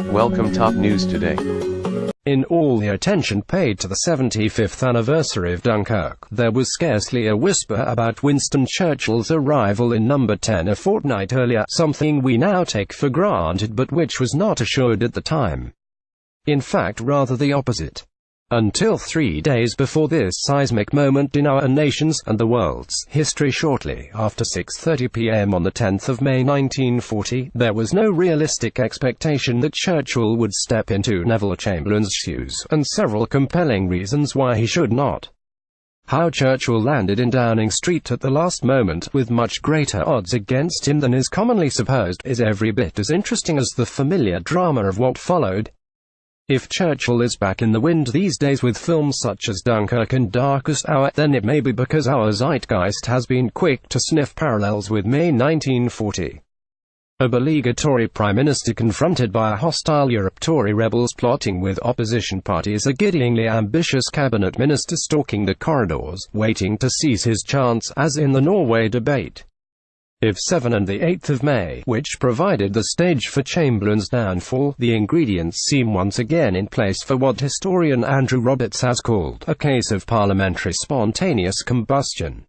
Welcome top news today. In all the attention paid to the 75th anniversary of Dunkirk, there was scarcely a whisper about Winston Churchill's arrival in number 10 a fortnight earlier, something we now take for granted but which was not assured at the time. In fact, rather the opposite. Until 3 days before this seismic moment in our nation's and the world's history shortly after 6:30 p.m. on the 10th of May 1940, there was no realistic expectation that Churchill would step into Neville Chamberlain's shoes, and several compelling reasons why he should not. How Churchill landed in Downing Street at the last moment, with much greater odds against him than is commonly supposed, is every bit as interesting as the familiar drama of what followed. If Churchill is back in the wind these days with films such as Dunkirk and Darkest Hour, then it may be because our zeitgeist has been quick to sniff parallels with May 1940. A beleaguered Tory Prime Minister confronted by a hostile Europe, Tory rebels plotting with opposition parties, a giddyingly ambitious cabinet minister stalking the corridors, waiting to seize his chance, as in the Norway debate. If 7 and the 8th of May, which provided the stage for Chamberlain's downfall, the ingredients seem once again in place for what historian Andrew Roberts has called a case of parliamentary spontaneous combustion.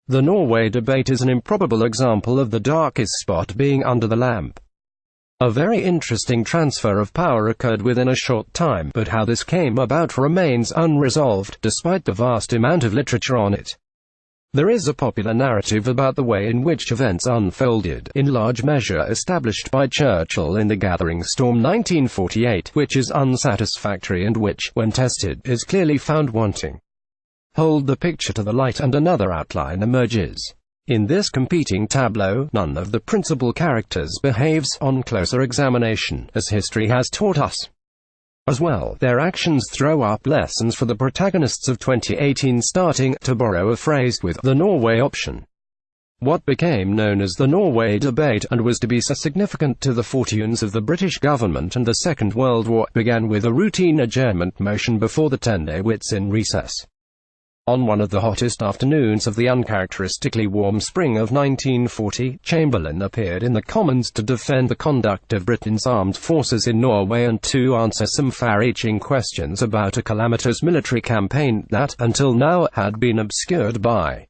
The Norway debate is an improbable example of the darkest spot being under the lamp. A very interesting transfer of power occurred within a short time, but how this came about remains unresolved, despite the vast amount of literature on it. There is a popular narrative about the way in which events unfolded, in large measure established by Churchill in The Gathering Storm 1948, which is unsatisfactory and which, when tested, is clearly found wanting. Hold the picture to the light and another outline emerges. In this competing tableau, none of the principal characters behaves, on closer examination, as history has taught us. As well, their actions throw up lessons for the protagonists of 2018, starting, to borrow a phrase, with the Norway option. What became known as the Norway debate, and was to be so significant to the fortunes of the British government and the Second World War, began with a routine adjournment motion before the 10-day wits in recess. On one of the hottest afternoons of the uncharacteristically warm spring of 1940, Chamberlain appeared in the Commons to defend the conduct of Britain's armed forces in Norway and to answer some far-reaching questions about a calamitous military campaign that, until now, had been obscured by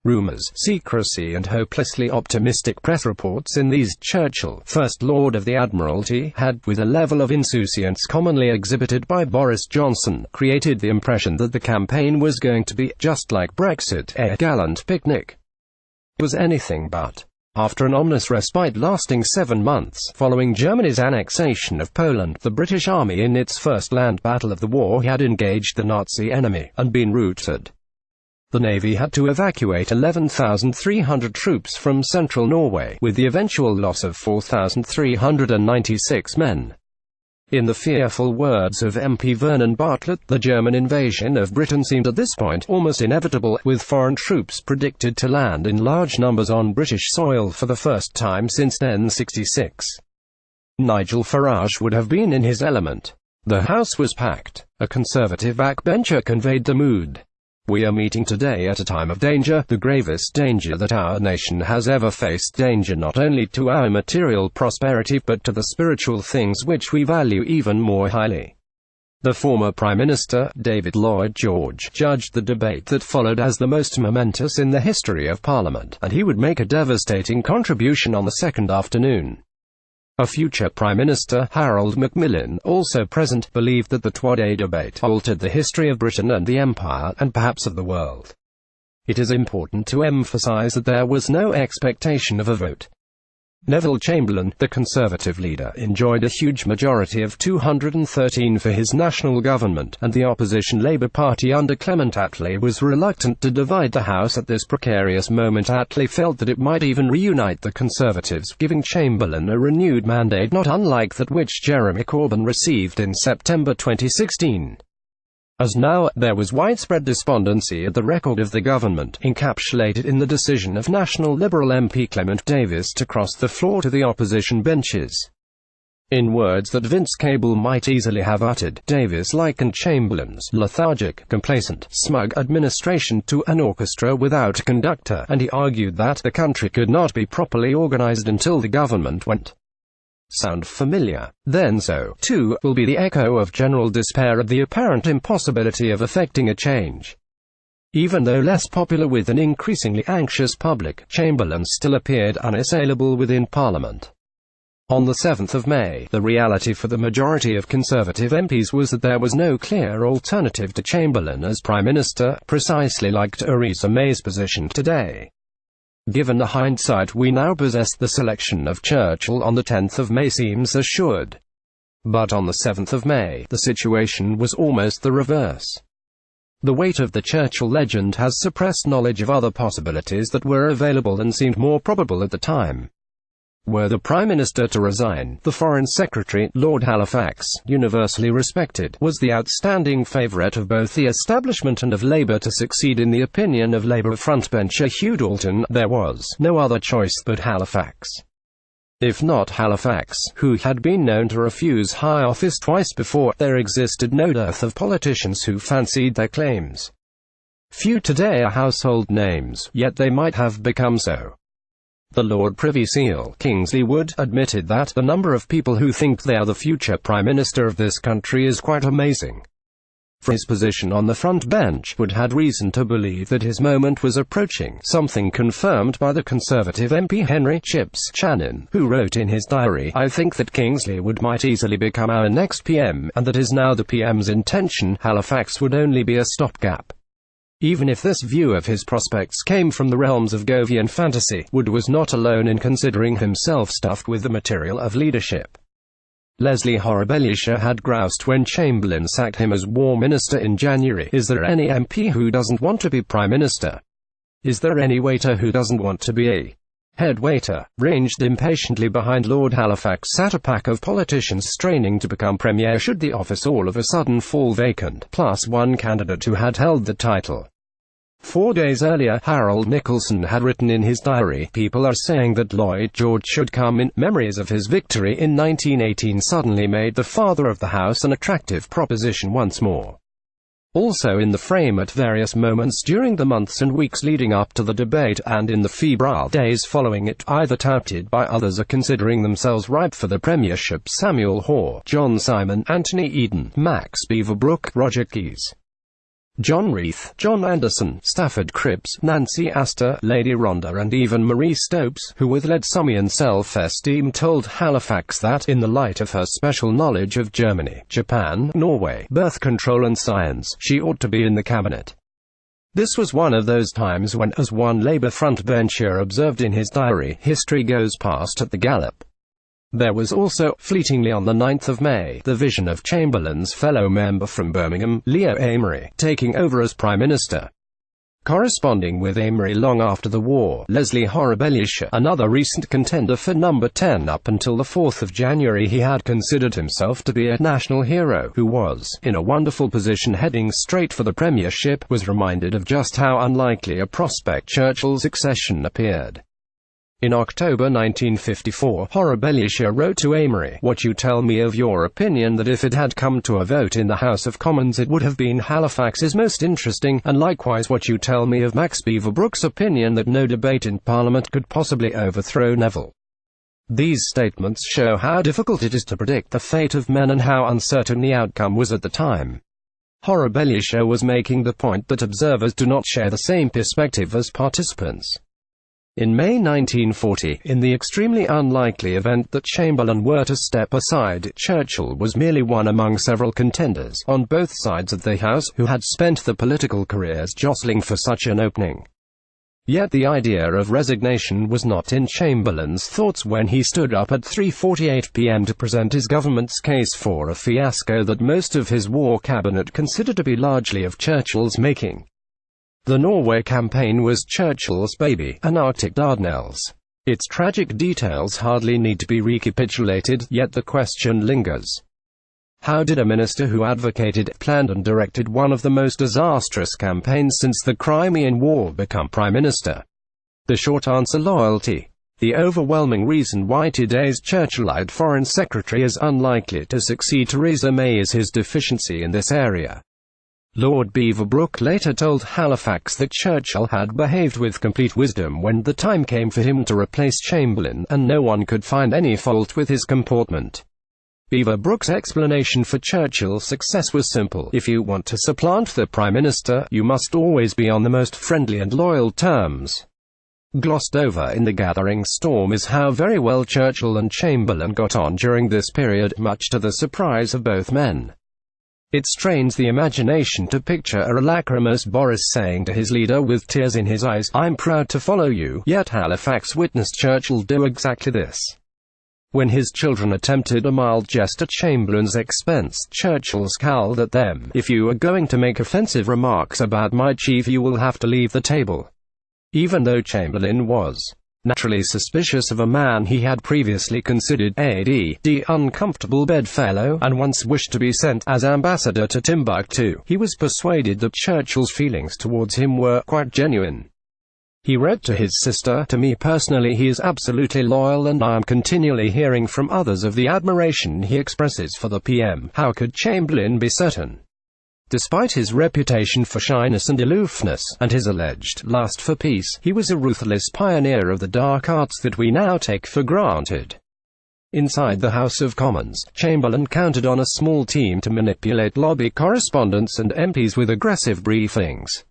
rumours, secrecy and hopelessly optimistic press reports. In these, Churchill, First Lord of the Admiralty, had, with a level of insouciance commonly exhibited by Boris Johnson, created the impression that the campaign was going to be, just like Brexit, a gallant picnic. It was anything but. After an ominous respite lasting 7 months, following Germany's annexation of Poland, the British Army in its first land battle of the war had engaged the Nazi enemy, and been routed. The Navy had to evacuate 11,300 troops from central Norway, with the eventual loss of 4,396 men. In the fearful words of MP Vernon Bartlett, the German invasion of Britain seemed at this point almost inevitable, with foreign troops predicted to land in large numbers on British soil for the first time since 1966. Nigel Farage would have been in his element. The House was packed. A Conservative backbencher conveyed the mood. We are meeting today at a time of danger, the gravest danger that our nation has ever faced, danger not only to our material prosperity but to the spiritual things which we value even more highly. The former Prime Minister, David Lloyd George, judged the debate that followed as the most momentous in the history of Parliament, and he would make a devastating contribution on the second afternoon. A future Prime Minister, Harold Macmillan, also present, believed that the 2-day debate altered the history of Britain and the Empire, and perhaps of the world. It is important to emphasize that there was no expectation of a vote. Neville Chamberlain, the Conservative leader, enjoyed a huge majority of 213 for his national government, and the opposition Labour Party under Clement Attlee was reluctant to divide the House at this precarious moment. Attlee felt that it might even reunite the Conservatives, giving Chamberlain a renewed mandate not unlike that which Jeremy Corbyn received in September 2016. As now, there was widespread despondency at the record of the government, encapsulated in the decision of National Liberal MP Clement Davis to cross the floor to the opposition benches. In words that Vince Cable might easily have uttered, Davis likened Chamberlain's lethargic, complacent, smug administration to an orchestra without a conductor, and he argued that the country could not be properly organized until the government went. sound familiar, then so, too, will be the echo of general despair at the apparent impossibility of effecting a change. Even though less popular with an increasingly anxious public, Chamberlain still appeared unassailable within Parliament. On the 7th of May, the reality for the majority of Conservative MPs was that there was no clear alternative to Chamberlain as Prime Minister, precisely like Theresa May's position today. Given the hindsight we now possess, the selection of Churchill on the 10th of May seems assured. But on the 7th of May, the situation was almost the reverse. The weight of the Churchill legend has suppressed knowledge of other possibilities that were available and seemed more probable at the time. Were the Prime Minister to resign, the Foreign Secretary, Lord Halifax, universally respected, was the outstanding favourite of both the establishment and of Labour to succeed. In the opinion of Labour frontbencher Hugh Dalton, there was no other choice but Halifax. If not Halifax, who had been known to refuse high office twice before, there existed no dearth of politicians who fancied their claims. Few today are household names, yet they might have become so. The Lord Privy Seal, Kingsley Wood, admitted that the number of people who think they are the future Prime Minister of this country is quite amazing. For his position on the front bench, Wood had reason to believe that his moment was approaching, something confirmed by the Conservative MP Henry Chips Channon, who wrote in his diary, "I think that Kingsley Wood might easily become our next PM, and that is now the PM's intention. Halifax would only be a stopgap." Even if this view of his prospects came from the realms of Govian fantasy, Wood was not alone in considering himself stuffed with the material of leadership. Leslie Horabellisha had groused when Chamberlain sacked him as War Minister in January, "Is there any MP who doesn't want to be Prime Minister? Is there any waiter who doesn't want to be a head waiter?" Ranged impatiently behind Lord Halifax sat a pack of politicians straining to become Premier should the office all of a sudden fall vacant, plus one candidate who had held the title. 4 days earlier, Harold Nicholson had written in his diary, "People are saying that Lloyd George should come in." Memories of his victory in 1918 suddenly made the father of the house an attractive proposition once more. Also in the frame at various moments during the months and weeks leading up to the debate, and in the febrile days following it, either touted by others or considering themselves ripe for the premiership: Samuel Hoare, John Simon, Anthony Eden, Max Beaverbrook, Roger Keyes, John Reith, John Anderson, Stafford Cripps, Nancy Astor, Lady Rhondda, and even Marie Stopes, who with Leadsonian self-esteem told Halifax that, in the light of her special knowledge of Germany, Japan, Norway, birth control and science, she ought to be in the cabinet. This was one of those times when, as one Labour frontbencher observed in his diary, history goes past at the gallop. There was also, fleetingly on the 9th of May, the vision of Chamberlain's fellow member from Birmingham, Leo Amery, taking over as Prime Minister. Corresponding with Amery long after the war, Leslie Horabellisha, another recent contender for number 10 up until the 4th of January, he had considered himself to be a national hero, who was, in a wonderful position heading straight for the premiership, was reminded of just how unlikely a prospect Churchill's succession appeared. In October 1954, Horabellisha wrote to Amery, "What you tell me of your opinion that if it had come to a vote in the House of Commons it would have been Halifax is most interesting, and likewise what you tell me of Max Beaverbrook's opinion that no debate in Parliament could possibly overthrow Neville." These statements show how difficult it is to predict the fate of men and how uncertain the outcome was at the time. Horabellisha was making the point that observers do not share the same perspective as participants. In May 1940, in the extremely unlikely event that Chamberlain were to step aside, Churchill was merely one among several contenders, on both sides of the House, who had spent their political careers jostling for such an opening. Yet the idea of resignation was not in Chamberlain's thoughts when he stood up at 3:48 p.m. to present his government's case for a fiasco that most of his war cabinet considered to be largely of Churchill's making. The Norway campaign was Churchill's baby, an Arctic Dardanelles. Its tragic details hardly need to be recapitulated, yet the question lingers. How did a minister who advocated, planned and directed one of the most disastrous campaigns since the Crimean War become Prime Minister? The short answer: loyalty. The overwhelming reason why today's Churchillite Foreign Secretary is unlikely to succeed Theresa May is his deficiency in this area. Lord Beaverbrook later told Halifax that Churchill had behaved with complete wisdom when the time came for him to replace Chamberlain, and no one could find any fault with his comportment. Beaverbrook's explanation for Churchill's success was simple: if you want to supplant the Prime Minister, you must always be on the most friendly and loyal terms. Glossed over in the gathering storm is how very well Churchill and Chamberlain got on during this period, much to the surprise of both men. It strains the imagination to picture a lachrymose Boris saying to his leader with tears in his eyes, "I'm proud to follow you," yet Halifax witnessed Churchill do exactly this. When his children attempted a mild jest at Chamberlain's expense, Churchill scowled at them. "If you are going to make offensive remarks about my chief, you will have to leave the table." Even though Chamberlain was naturally suspicious of a man he had previously considered a uncomfortable bedfellow, and once wished to be sent as ambassador to Timbuktu, he was persuaded that Churchill's feelings towards him were quite genuine. He wrote to his sister, "To me personally he is absolutely loyal, and I am continually hearing from others of the admiration he expresses for the PM. How could Chamberlain be certain?" Despite his reputation for shyness and aloofness, and his alleged lust for peace, he was a ruthless pioneer of the dark arts that we now take for granted. Inside the House of Commons, Chamberlain counted on a small team to manipulate lobby correspondents and MPs with aggressive briefings.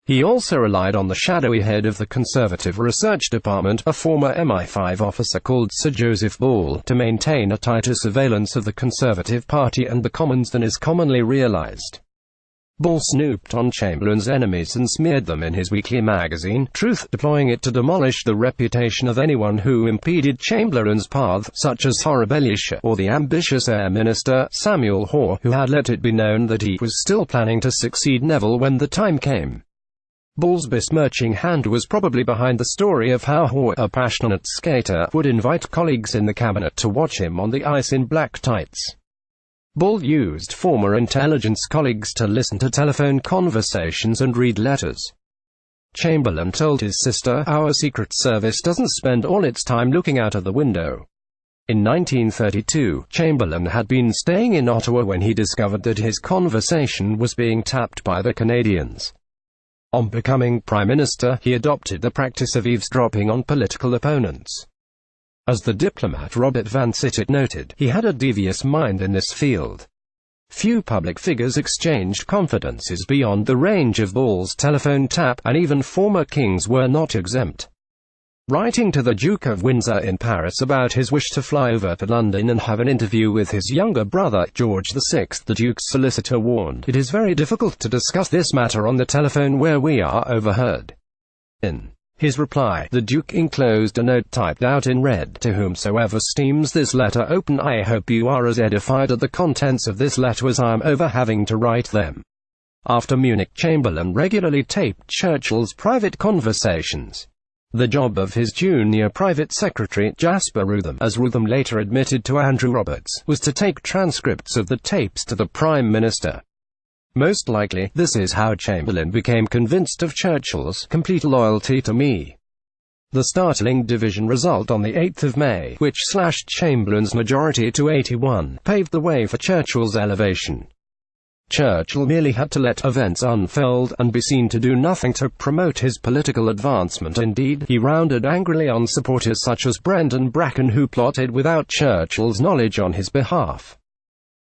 He also relied on the shadowy head of the Conservative Research Department, a former MI5 officer called Sir Joseph Ball, to maintain a tighter surveillance of the Conservative Party and the Commons than is commonly realized. Ball snooped on Chamberlain's enemies and smeared them in his weekly magazine, Truth, deploying it to demolish the reputation of anyone who impeded Chamberlain's path, such as Horribelisha, or the ambitious Air Minister, Samuel Hoare, who had let it be known that he was still planning to succeed Neville when the time came. Ball's besmirching hand was probably behind the story of how Hoare, a passionate skater, would invite colleagues in the cabinet to watch him on the ice in black tights. Ball used former intelligence colleagues to listen to telephone conversations and read letters. Chamberlain told his sister, "Our Secret Service doesn't spend all its time looking out of the window." In 1932, Chamberlain had been staying in Ottawa when he discovered that his conversation was being tapped by the Canadians. On becoming Prime Minister, he adopted the practice of eavesdropping on political opponents. As the diplomat Robert Van Sittert noted, he had a devious mind in this field. Few public figures exchanged confidences beyond the range of Ball's telephone tap, and even former kings were not exempt. Writing to the Duke of Windsor in Paris about his wish to fly over to London and have an interview with his younger brother, George VI, the Duke's solicitor warned, "It is very difficult to discuss this matter on the telephone where we are overheard." In his reply, the Duke enclosed a note typed out in red, "To whomsoever steams this letter open, I hope you are as edified at the contents of this letter as I am over having to write them." After Munich, Chamberlain regularly taped Churchill's private conversations. The job of his junior private secretary, Jasper Rootham, as Rootham later admitted to Andrew Roberts, was to take transcripts of the tapes to the Prime Minister. Most likely, this is how Chamberlain became convinced of Churchill's complete loyalty to me. The startling division result on the 8th of May, which slashed Chamberlain's majority to 81, paved the way for Churchill's elevation. Churchill merely had to let events unfold, and be seen to do nothing to promote his political advancement. Indeed, he rounded angrily on supporters such as Brendan Bracken, who plotted without Churchill's knowledge on his behalf.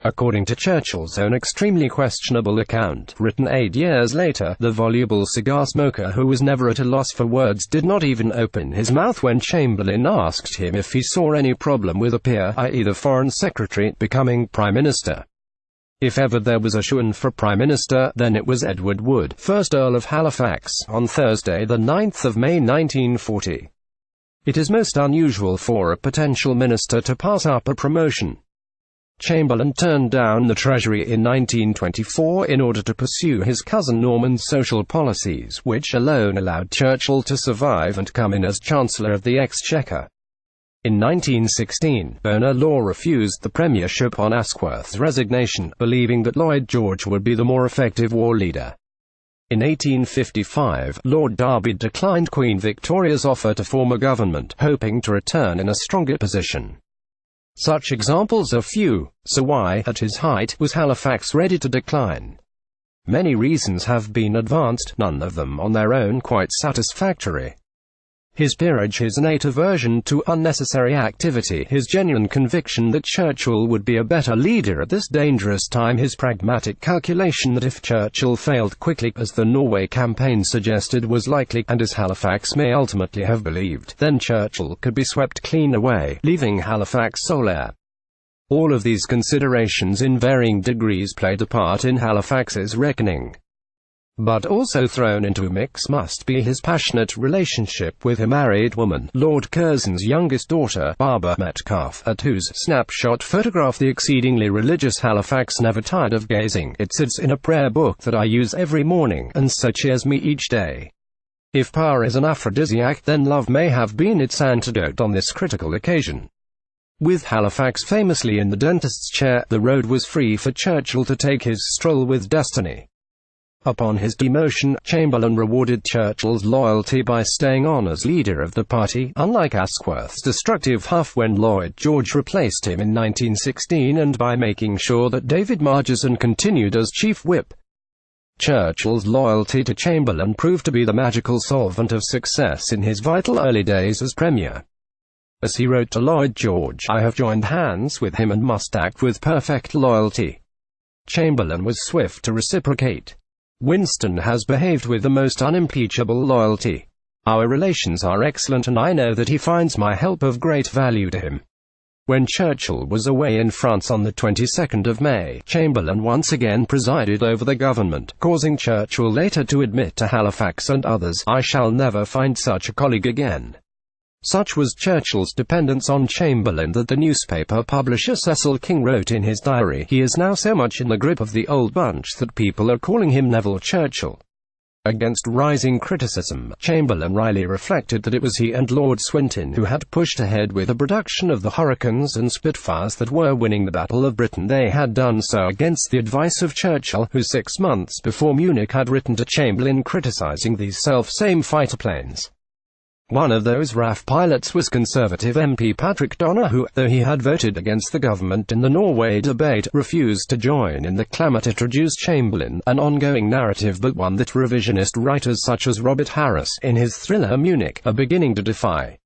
According to Churchill's own extremely questionable account, written 8 years later, the voluble cigar smoker, who was never at a loss for words, did not even open his mouth when Chamberlain asked him if he saw any problem with a peer, i.e. the Foreign Secretary, becoming Prime Minister. If ever there was a shoo-in for Prime Minister, then it was Edward Wood, 1st Earl of Halifax, on Thursday the 9th of May 1940. It is most unusual for a potential minister to pass up a promotion. Chamberlain turned down the Treasury in 1924 in order to pursue his cousin Norman's social policies, which alone allowed Churchill to survive and come in as Chancellor of the Exchequer. In 1916, Bonar Law refused the premiership on Asquith's resignation, believing that Lloyd George would be the more effective war leader. In 1855, Lord Derby declined Queen Victoria's offer to form a government, hoping to return in a stronger position. Such examples are few, so why, at his height, was Halifax ready to decline? Many reasons have been advanced, none of them on their own quite satisfactory. His peerage, his innate aversion to unnecessary activity, his genuine conviction that Churchill would be a better leader at this dangerous time, his pragmatic calculation that if Churchill failed quickly, as the Norway campaign suggested was likely, and as Halifax may ultimately have believed, then Churchill could be swept clean away, leaving Halifax sole heir. All of these considerations in varying degrees played a part in Halifax's reckoning. But also thrown into a mix must be his passionate relationship with a married woman, Lord Curzon's youngest daughter, Barbara Metcalfe, at whose snapshot photograph the exceedingly religious Halifax never tired of gazing. It sits in a prayer book that I use every morning, and so cheers me each day. If power is an aphrodisiac, then love may have been its antidote on this critical occasion. With Halifax famously in the dentist's chair, the road was free for Churchill to take his stroll with destiny. Upon his demotion, Chamberlain rewarded Churchill's loyalty by staying on as leader of the party, unlike Asquith's destructive huff when Lloyd George replaced him in 1916, and by making sure that David Margeson continued as chief whip. Churchill's loyalty to Chamberlain proved to be the magical solvent of success in his vital early days as Premier. As he wrote to Lloyd George, "I have joined hands with him and must act with perfect loyalty." Chamberlain was swift to reciprocate. "Winston has behaved with the most unimpeachable loyalty. Our relations are excellent and I know that he finds my help of great value to him." When Churchill was away in France on the 22nd of May, Chamberlain once again presided over the government, causing Churchill later to admit to Halifax and others, "I shall never find such a colleague again." Such was Churchill's dependence on Chamberlain that the newspaper publisher Cecil King wrote in his diary, "He is now so much in the grip of the old bunch that people are calling him Neville Churchill." Against rising criticism, Chamberlain wryly reflected that it was he and Lord Swinton who had pushed ahead with the production of the Hurricanes and Spitfires that were winning the Battle of Britain. They had done so against the advice of Churchill, who 6 months before Munich had written to Chamberlain criticizing these self-same fighter planes. One of those RAF pilots was Conservative MP Patrick Donner, who, though he had voted against the government in the Norway debate, refused to join in the clamour to introduce Chamberlain, an ongoing narrative but one that revisionist writers such as Robert Harris, in his thriller Munich, are beginning to defy.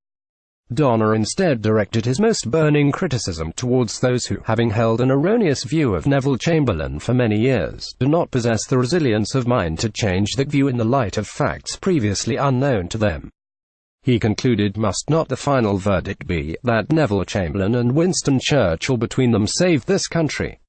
Donner instead directed his most burning criticism towards those who, having held an erroneous view of Neville Chamberlain for many years, do not possess the resilience of mind to change that view in the light of facts previously unknown to them. He concluded, must not the final verdict be, that Neville Chamberlain and Winston Churchill between them saved this country?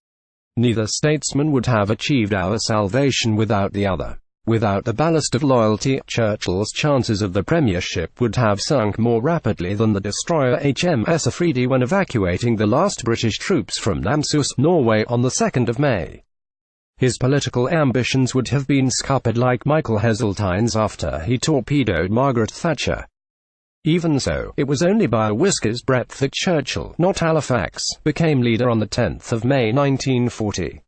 Neither statesman would have achieved our salvation without the other. Without the ballast of loyalty, Churchill's chances of the premiership would have sunk more rapidly than the destroyer HMS Afridi when evacuating the last British troops from Namsos, Norway, on the 2nd of May. His political ambitions would have been scuppered like Michael Heseltine's after he torpedoed Margaret Thatcher. Even so, it was only by a whisker's breadth that Churchill, not Halifax, became leader on the 10th of May 1940.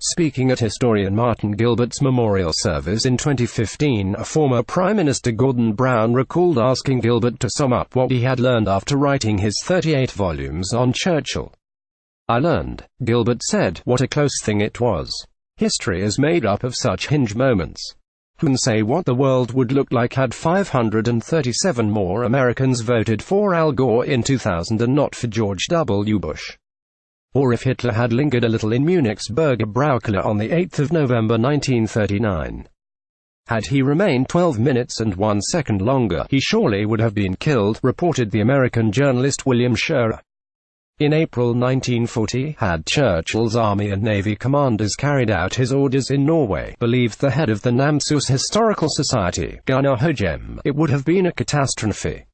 Speaking at historian Martin Gilbert's memorial service in 2015, a former Prime Minister Gordon Brown recalled asking Gilbert to sum up what he had learned after writing his 38 volumes on Churchill. "I learned," Gilbert said, "what a close thing it was. History is made up of such hinge moments. Who can say what the world would look like had 537 more Americans voted for Al Gore in 2000 and not for George W. Bush? Or if Hitler had lingered a little in Munich's Berger Braukeller on the 8th of November 1939? Had he remained 12 minutes and 1 second longer, he surely would have been killed," reported the American journalist William Scherer. In April 1940, had Churchill's Army and Navy commanders carried out his orders in Norway, believed the head of the Namsos Historical Society, Gunnar Hogem, it would have been a catastrophe.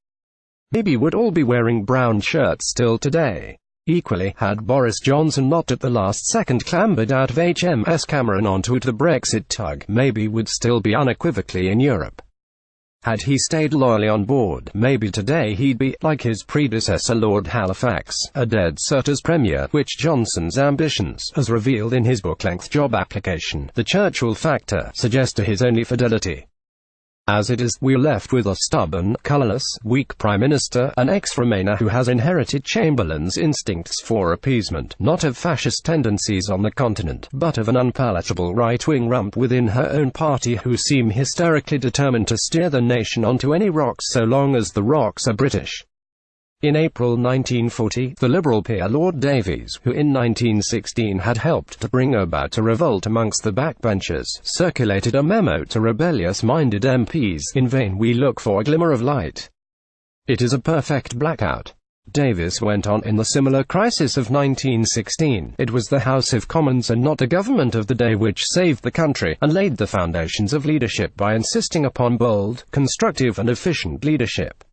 Maybe would all be wearing brown shirts still today. Equally, had Boris Johnson not at the last second clambered out of HMS Cameron onto the Brexit tug, maybe would still be unequivocally in Europe. Had he stayed loyally on board, maybe today he'd be, like his predecessor Lord Halifax, a dead cert as Premier, which Johnson's ambitions, as revealed in his book-length job application, The Churchill Factor, suggest to his only fidelity. As it is, we're left with a stubborn, colourless, weak Prime Minister, an ex-Remainer who has inherited Chamberlain's instincts for appeasement, not of fascist tendencies on the continent, but of an unpalatable right-wing rump within her own party who seem hysterically determined to steer the nation onto any rocks so long as the rocks are British. In April 1940, the Liberal peer Lord Davies, who in 1916 had helped to bring about a revolt amongst the backbenchers, circulated a memo to rebellious-minded MPs. In vain we look for a glimmer of light. It is a perfect blackout. Davies went on, in the similar crisis of 1916, it was the House of Commons and not the government of the day which saved the country, and laid the foundations of leadership by insisting upon bold, constructive and efficient leadership.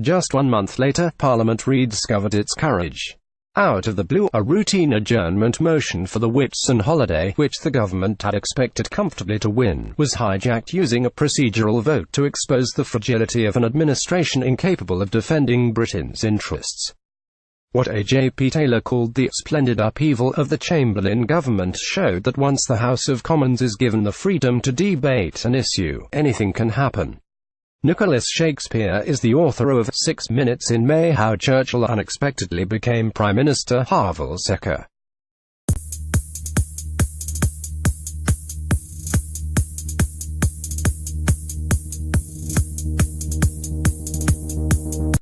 Just 1 month later, Parliament rediscovered its courage. Out of the blue, a routine adjournment motion for the Whitsun holiday, which the government had expected comfortably to win, was hijacked using a procedural vote to expose the fragility of an administration incapable of defending Britain's interests. What A.J.P. Taylor called the splendid upheaval of the Chamberlain government showed that once the House of Commons is given the freedom to debate an issue, anything can happen. Nicholas Shakespeare is the author of 6 Minutes in May: How Churchill Unexpectedly Became Prime Minister. Harville Secker.